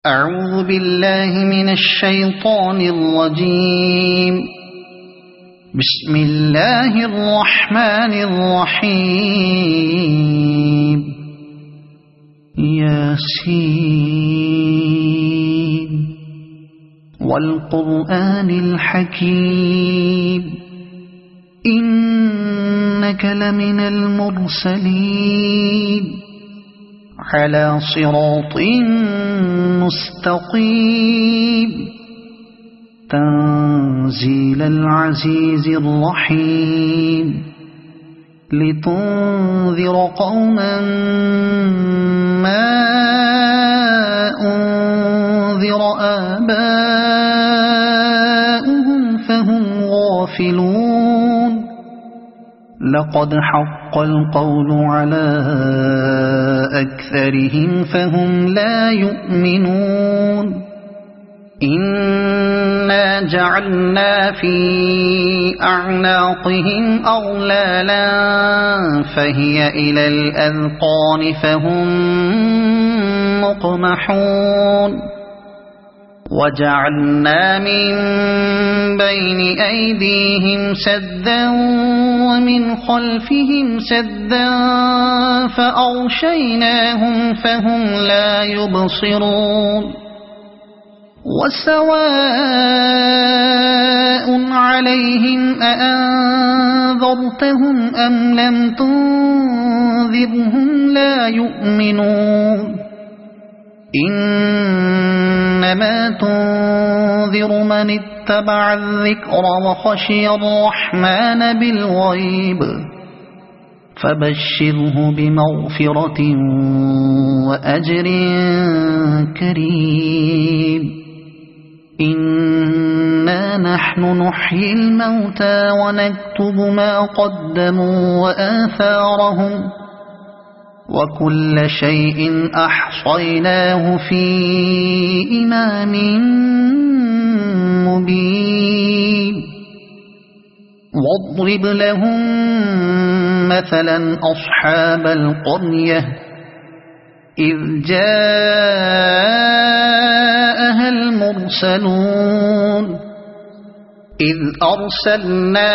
أعوذ بالله من الشيطان الرجيم. بسم الله الرحمن الرحيم. ياسين والقرآن الحكيم إنك لمن المرسلين على صراط مستقيم تنزيل العزيز الرحيم لتنذر قوما ما أنذر آباؤهم فهم غافلون. لقد حق القول على أكثرهم فهم لا يؤمنون. إنا جعلنا في أعناقهم أغلالا فهي إلى الأذقان فهم مقمحون. وجعلنا من بين أيديهم سدا ومن خلفهم سدا فأغشيناهم فهم لا يبصرون. وسواء عليهم أأنذرتهم أم لم تنذرهم لا يؤمنون. إنما تنذر من اتبع الذكر وخشي الرحمن بالغيب فبشره بمغفرة وأجر كريم. إنا نحن نحيي الموتى ونكتب ما قدموا وآثارهم وكل شيء أحصيناه في إمام مبين. واضرب لهم مثلا أصحاب القرية إذ جاءها المرسلون إذ أرسلنا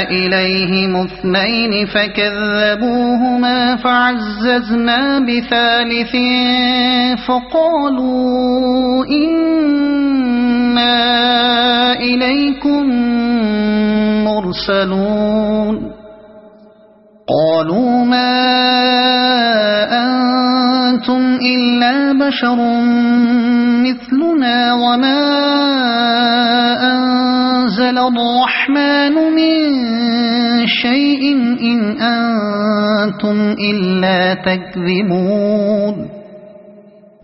إليهم 2 فكذبوهما فعززنا بثالث فقالوا إنا إليكم مرسلون. قالوا ما أنتم إلا بشر مثلنا وما أنزل الرحمن من شيء إن أنتم إلا تكذبون.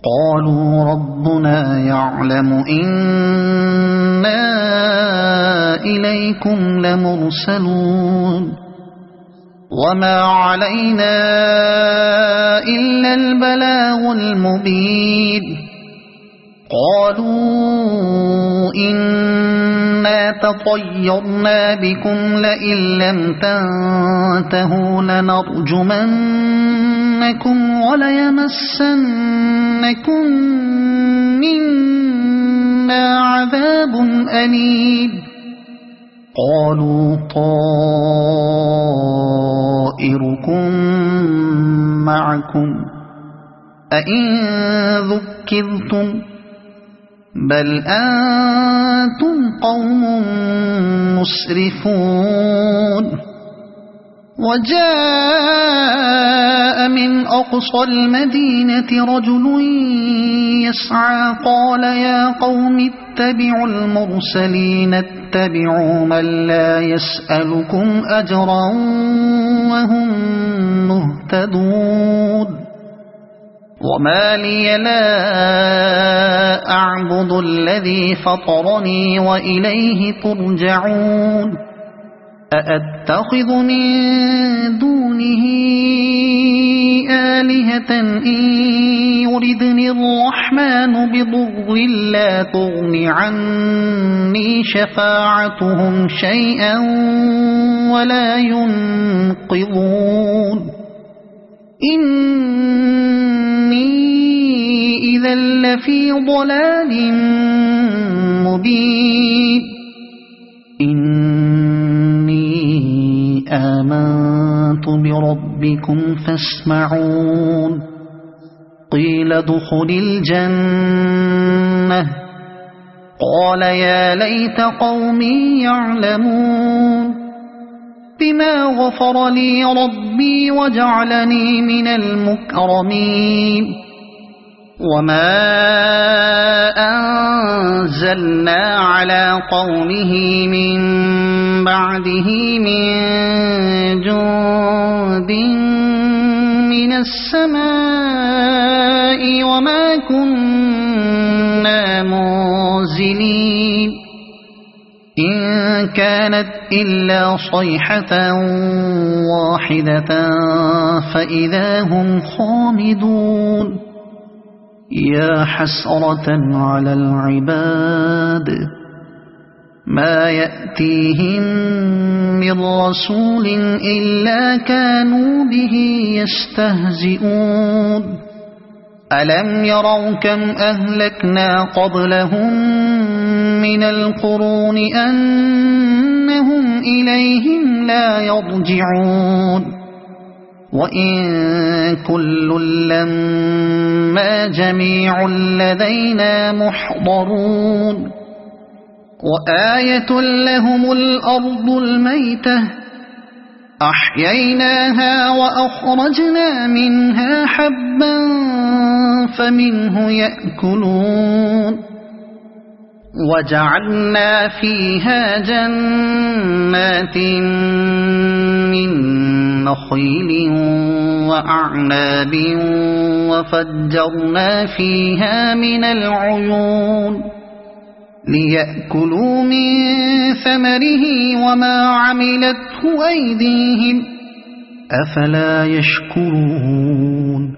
قالوا ربنا يعلم إنا إليكم لمرسلون وما علينا إلا البلاغ المبين. قالوا إنا تطيرنا بكم لئن لم تنتهوا لنرجمنكم وليمسنكم منا عذاب أليم. قالوا طائركم معكم أئن ذكرتم بل أنتم قوم مسرفون. وجاء من أقصى المدينة رجل يسعى قال يا قوم اتبعوا المرسلين اتبعوا من لا يسألكم أجرا وهم مهتدون. وما لي لا أعبد الذي فطرني وإليه ترجعون. أأتخذ من دونه آلهة إن يردني الرحمن بضر لا تغن عني شفاعتهم شيئا ولا ينقذون. إني إذا لفي ضلال مبين إني آمنت بربكم فاسمعون قيل ادخل الجنة قال يا ليت قومي يعلمون بما غفر لي ربي وجعلني من المكرمين وما أنزلنا على قومه من بعده من جند من السماء وما كنا منزلين إن كانت إلا صيحة واحدة فإذا هم خامدون يا حسرة على العباد ما يأتيهم من رسول إلا كانوا به يستهزئون ألم يروا كم أهلكنا قبلهم من القرون أنهم إليهم لا يرجعون وإن كل لما جميع لدينا محضرون وآية لهم الأرض الميتة أحييناها وأخرجنا منها حبا فمنه يأكلون وجعلنا فيها جنات من نخيل وأعناب وفجرنا فيها من العيون ليأكلوا من ثمره وما عملته أيديهم أفلا يشكرون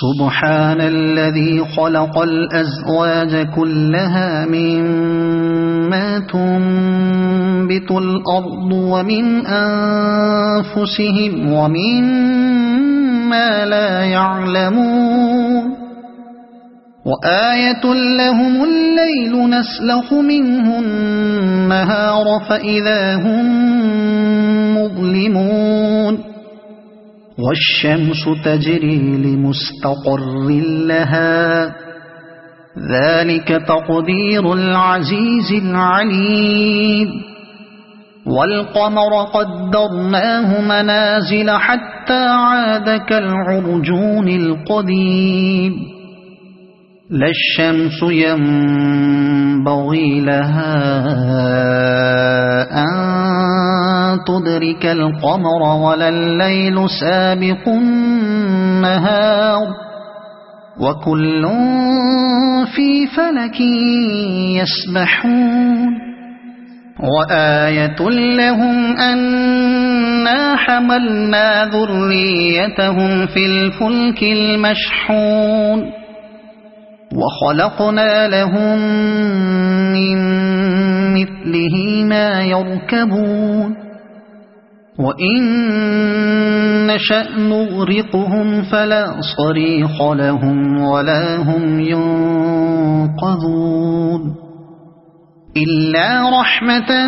سبحان الذي خلق الأزواج كلها مما تنبت الأرض ومن أنفسهم ومما لا يعلمون وآية لهم الليل نسلخ منه النهار فإذا هم مظلمون والشمس تجري لمستقر لها ذلك تقدير العزيز العليم والقمر قدرناه منازل حتى عاد كالعرجون القديم لا الشمس ينبغي لها أن تدرك القمر ولا الليل سابق النهار وكل في فلك يسبحون وآية لهم أنا حملنا ذريتهم في الفلك المشحون وخلقنا لهم من مثله ما يركبون وإن نشأ نغرقهم فلا صريخ لهم ولا هم ينقذون إلا رحمة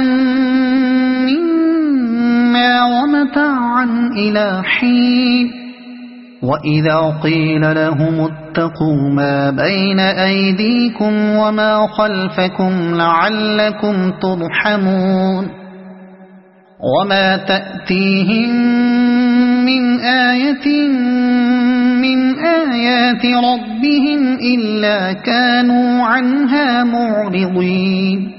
منا ومتاعا إلى حين وإذا قيل لهم اتقوا ما بين أيديكم وما خلفكم لعلكم ترحمون وما تأتيهم من آية من آيات ربهم إلا كانوا عنها معرضين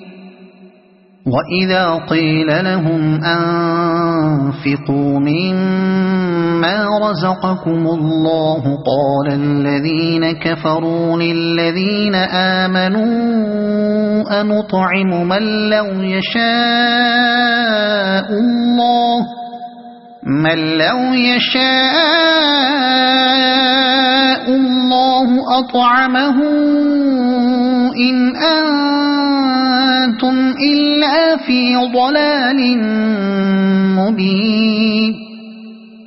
وإذا قيل لهم أنفقوا مما رزقكم الله قال الذين كفروا للذين آمنوا أنطعم من لو يشاء الله أطعمه إن أنتم إلا في ضلال مبين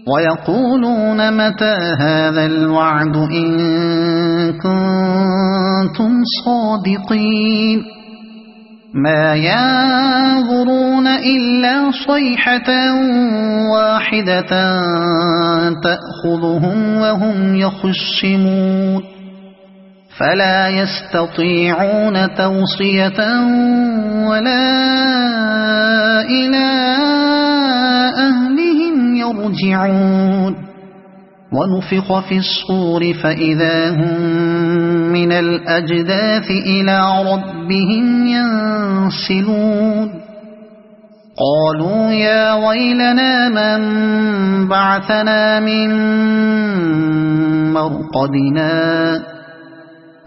ويقولون متى هذا الوعد إن كنتم صادقين ما ينظرون إلا صيحة واحدة تأخذهم وهم يخصمون فلا يستطيعون توصية ولا إلى أهلهم يرجعون ونفخ في الصور فإذا هم من الأجداث إلى ربهم ينسلون قالوا يا ويلنا من بعثنا من مرقدنا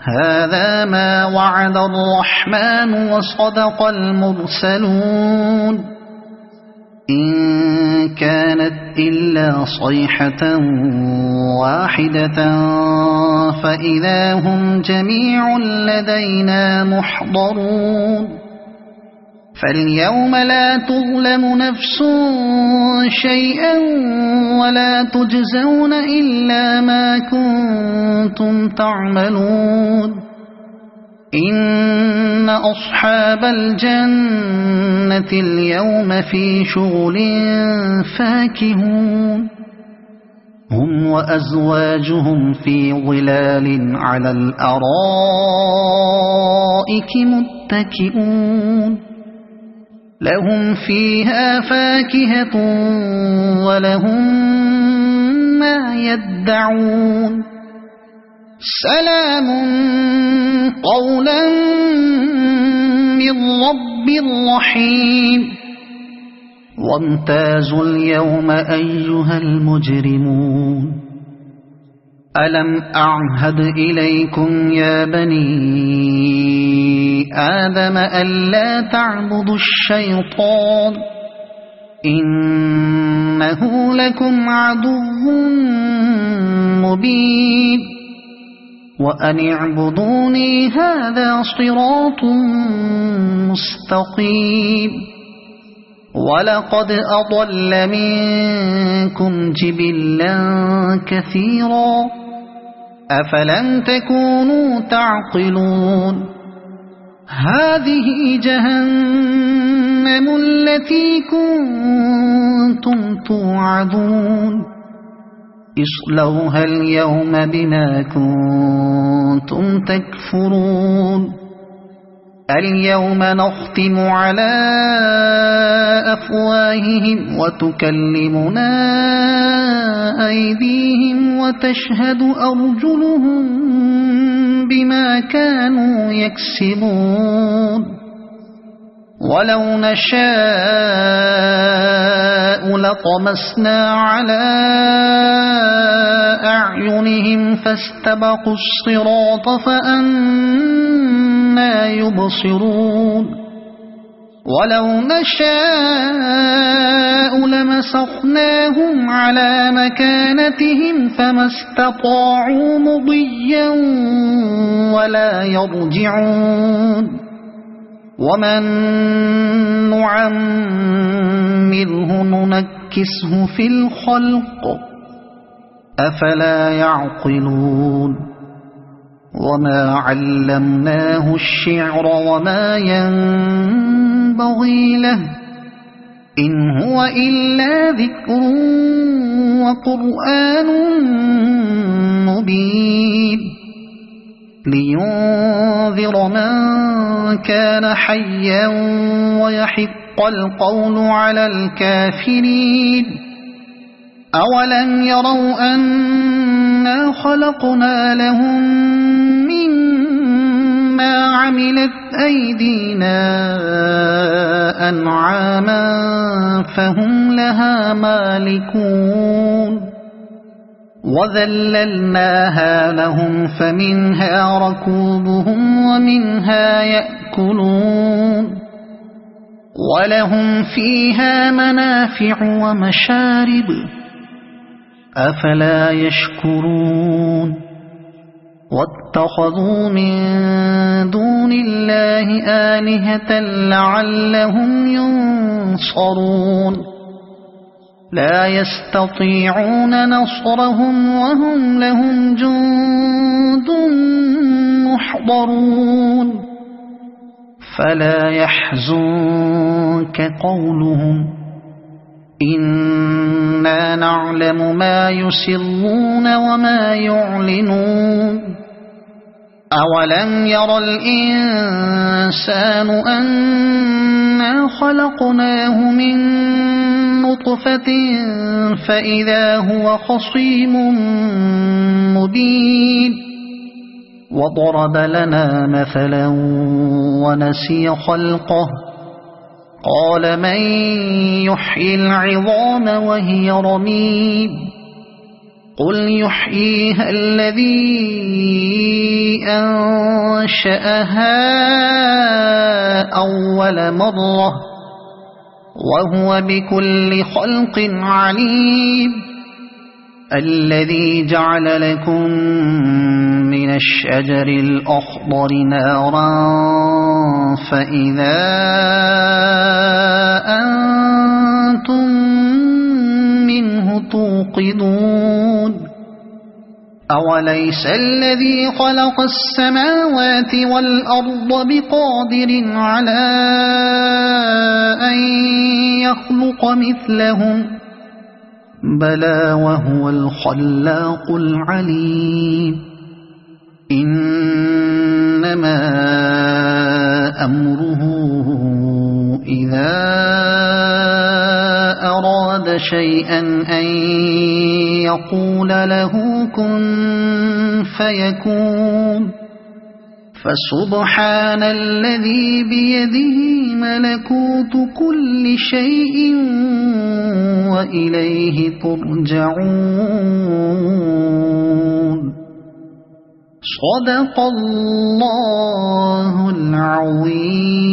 هذا ما وعد الرحمن وصدق المرسلون إن كانت إلا صيحة واحدة فإذا هم جميع لدينا محضرون فاليوم لا تظلم نفس شيئا ولا تجزون إلا ما كنتم تعملون إن أصحاب الجنة اليوم في شغل فاكهون هم وأزواجهم في ظلال على الأرائك متكئون لهم فيها فاكهة ولهم ما يدعون سلام قولا من رب رحيم وامتازوا اليوم أيها المجرمون ألم أعهد إليكم يا بني آدم ألا تعبدوا الشيطان إنه لكم عدو مبين وأن اعبدوني هذا صراط مستقيم ولقد أضل منكم جبلا كثيرا أفلم تكونوا تعقلون هذه جهنم التي كنتم توعدون اصلوها اليوم بما كنتم تكفرون اليوم نختم على أفواههم وتكلمنا أيديهم وتشهد أرجلهم بما كانوا يكسبون ولو نشاء لطمسنا على أعينهم فاستبقوا الصراط فأنى يبصرون ولو نشاء لمسخناهم على مكانتهم فما استطاعوا مضيا ولا يرجعون ومن نعمره ننكسه في الخلق أفلا يعقلون وما علمناه الشعر وما ينبغي له إن هو إلا ذكر وقرآن مبين لينذر من كان حيا ويحق القول على الكافرين أولم يروا أنا خلقنا لهم مما عملت أيدينا أنعاما فهم لها مالكون وذللناها لهم فمنها ركوبهم ومنها يأكلون ولهم فيها منافع ومشارب أفلا يشكرون واتخذوا من دون الله آلهة لعلهم ينصرون لا يستطيعون نصرهم وهم لهم جند محضرون فلا يحزنك قولهم إنا نعلم ما يسرون وما يعلنون أولم ير الإنسان أنا خلقناه من نطفة فإذا هو خصيم مبين وضرب لنا مثلا ونسي خلقه قال من يحيي العظام وهي رميم قل يحييها الذي أنشأها أول مرة وهو بكل خلق عليم الذي جعل لكم من الشجر الأخضر نارا فإذا أنتم منه توقدون أوليس الذي خلق السماوات والأرض بقادر على أن يخلق مثلهم بلى وهو الخلاق العليم إنما أمره إذا أراد شيئا أن يقول له كن فيكون فسبحان الذي بيده ملكوت كل شيء وإليه ترجعون صدق الله العظيم.